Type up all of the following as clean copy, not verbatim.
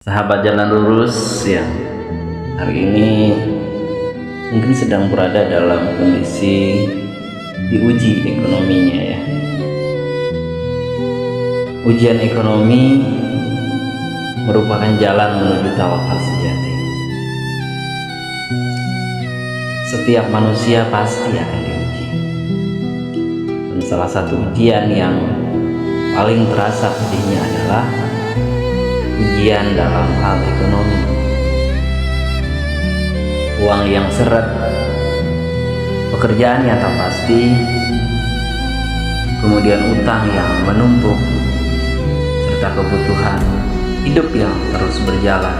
Sahabat jalan lurus yang hari ini mungkin sedang berada dalam kondisi diuji ekonominya ya. Ujian ekonomi merupakan jalan menuju tawakal sejati. Setiap manusia pasti akan diuji. Dan salah satu ujian yang paling terasa pedihnya adalah ujian dalam hal ekonomi. Uang yang seret, pekerjaan yang tak pasti, kemudian utang yang menumpuk, serta kebutuhan hidup yang terus berjalan.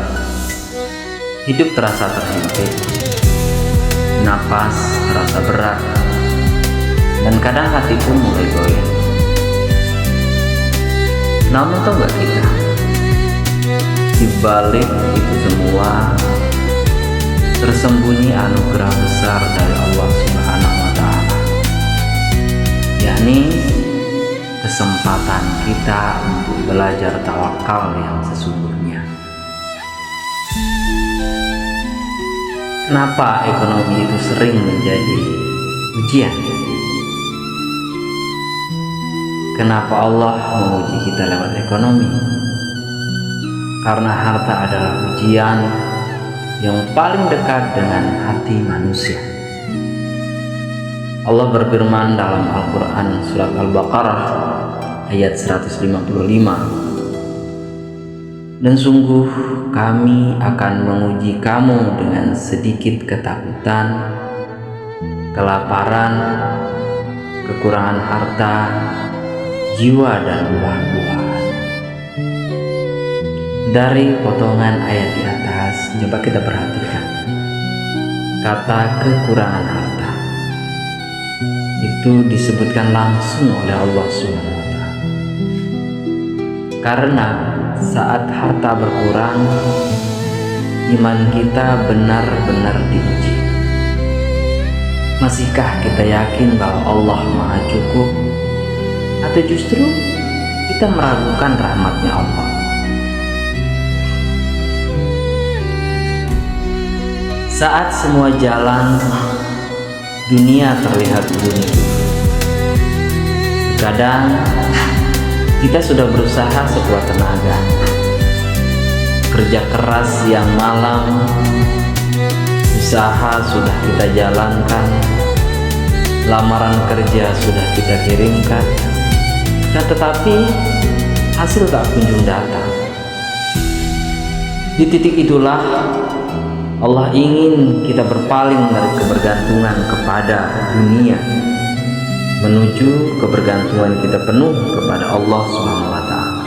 Hidup terasa terhimpit, napas terasa berat, dan kadang hati pun mulai goyah. Namun tahu gak kita, di balik itu semua tersembunyi anugerah besar dari Allah Subhanahu wa Ta'ala, yakni kesempatan kita untuk belajar tawakal yang sesungguhnya. Kenapa ekonomi itu sering menjadi ujian? Kenapa Allah menguji kita lewat ekonomi? Karena harta adalah ujian yang paling dekat dengan hati manusia. Allah berfirman dalam Al-Quran surat Al-Baqarah ayat 155, dan sungguh kami akan menguji kamu dengan sedikit ketakutan, kelaparan, kekurangan harta, jiwa, dan buah-buahan. Dari potongan ayat di atas, coba kita perhatikan kata kekurangan harta. Itu disebutkan langsung oleh Allah SWT. Karena saat harta berkurang, iman kita benar-benar diuji. Masihkah kita yakin bahwa Allah Maha Cukup? Atau justru kita meragukan rahmatnya Allah? Saat semua jalan dunia terlihat bunyi, kadang kita sudah berusaha sekuat tenaga, kerja keras siang malam, usaha sudah kita jalankan, lamaran kerja sudah kita kirimkan, dan tetapi hasil tak kunjung datang. Di titik itulah Allah ingin kita berpaling dari kebergantungan kepada dunia menuju kebergantungan kita penuh kepada Allah Subhanahu wa Ta'ala.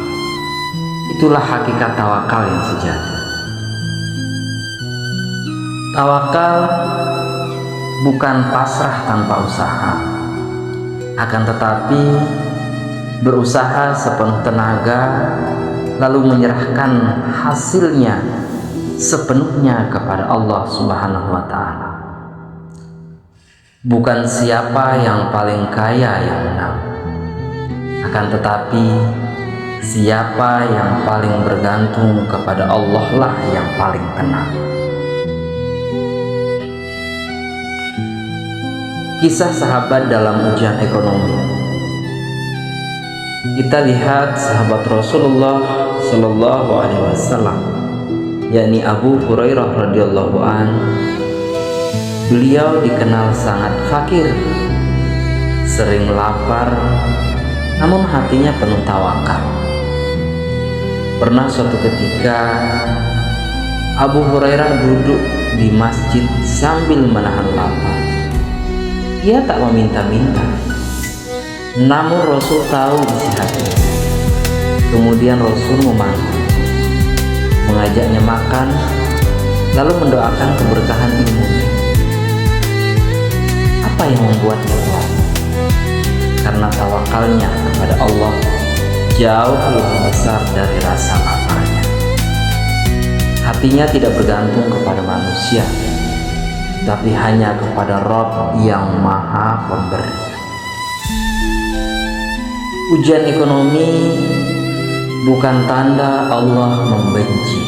Itulah hakikat tawakal yang sejati. Tawakal bukan pasrah tanpa usaha, akan tetapi berusaha sepenuh tenaga lalu menyerahkan hasilnya sepenuhnya kepada Allah Subhanahu wa Ta'ala. Bukan siapa yang paling kaya yang menang, akan tetapi siapa yang paling bergantung kepada Allah lah yang paling tenang. Kisah sahabat dalam ujian ekonomi. Kita lihat sahabat Rasulullah Shallallahu Alaihi Wasallam, yakni Abu Hurairah radhiyallahu an. Beliau dikenal sangat fakir, sering lapar, namun hatinya penuh tawakal. Pernah suatu ketika Abu Hurairah duduk di masjid sambil menahan lapar. Ia tak meminta-minta, namun Rasul tahu isi hatinya. Kemudian Rasul memanggil, mengajaknya makan, lalu mendoakan keberkahan ilmunya. Apa yang membuatnya kuat? Karena tawakalnya kepada Allah jauh lebih besar dari rasa laparnya. Hatinya tidak bergantung kepada manusia, tapi hanya kepada Rabb yang Maha Pemberi. Ujian ekonomi bukan tanda Allah membenci,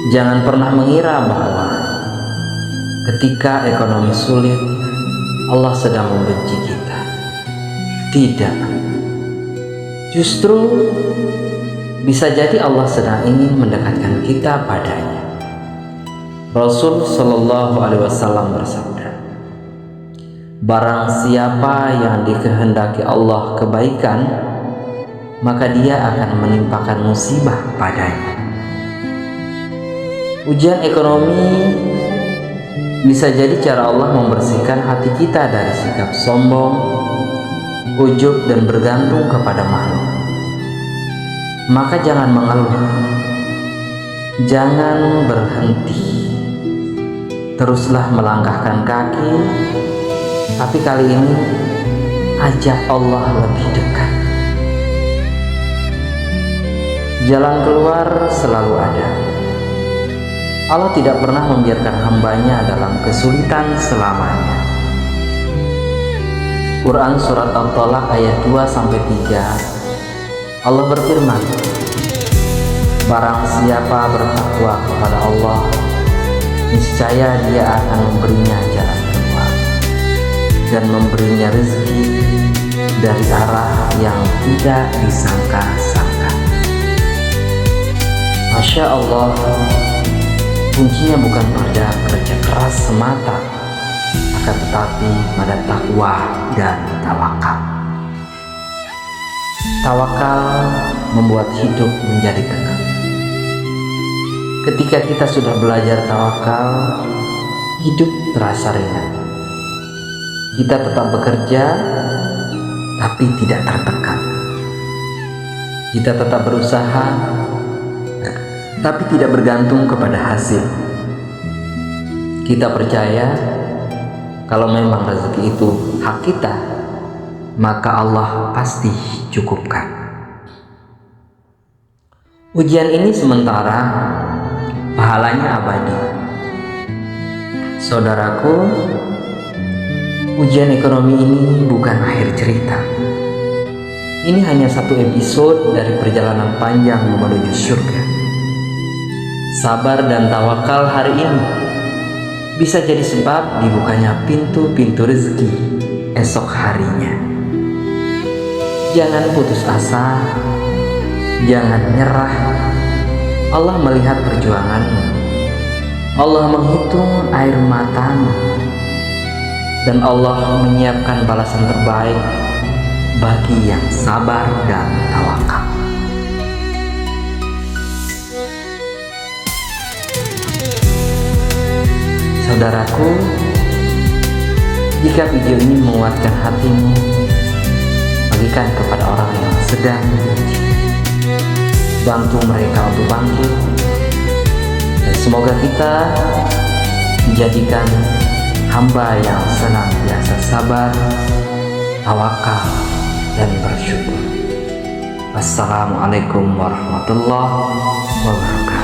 Jangan pernah mengira bahwa ketika ekonomi sulit, Allah sedang membenci kita. Tidak. Justru bisa jadi Allah sedang ingin mendekatkan kita padanya. Rasul Shallallahu Alaihi Wasallam bersabda, barang siapa yang dikehendaki Allah kebaikan, maka dia akan menimpakan musibah padanya. Ujian ekonomi bisa jadi cara Allah membersihkan hati kita dari sikap sombong, ujub, dan bergantung kepada makhluk. Maka jangan mengeluh, jangan berhenti, teruslah melangkahkan kaki, tapi kali ini ajak Allah lebih dekat. Jalan keluar selalu ada. Allah tidak pernah membiarkan hambanya dalam kesulitan selamanya. Quran Surat At-Tolak ayat 2-3, Allah berfirman, barang siapa bertakwa kepada Allah, niscaya Dia akan memberinya jalan keluar dan memberinya rezeki dari arah yang tidak disangka-sangka. Masya Allah, kuncinya bukan pada kerja keras semata, akan tetapi pada takwa dan tawakal. Tawakal membuat hidup menjadi tenang. Ketika kita sudah belajar tawakal, hidup terasa ringan. Kita tetap bekerja, tapi tidak tertekan. Kita tetap berusaha, tapi tidak bergantung kepada hasil. Kita percaya kalau memang rezeki itu hak kita, maka Allah pasti cukupkan. Ujian ini sementara, pahalanya abadi. Saudaraku, ujian ekonomi ini bukan akhir cerita. Ini hanya satu episode dari perjalanan panjang menuju surga. Sabar dan tawakal hari ini bisa jadi sebab dibukanya pintu-pintu rezeki esok harinya. Jangan putus asa, jangan nyerah. Allah melihat perjuanganmu. Allah menghitung air matamu, dan Allah menyiapkan balasan terbaik bagi yang sabar dan tawakal. Saudaraku, jika video ini menguatkan hatimu, bagikan kepada orang yang sedang diuji. Bantu mereka untuk bangkit, dan semoga kita dijadikan hamba yang senantiasa sabar, tawakal, dan bersyukur. Wassalamualaikum warahmatullahi wabarakatuh.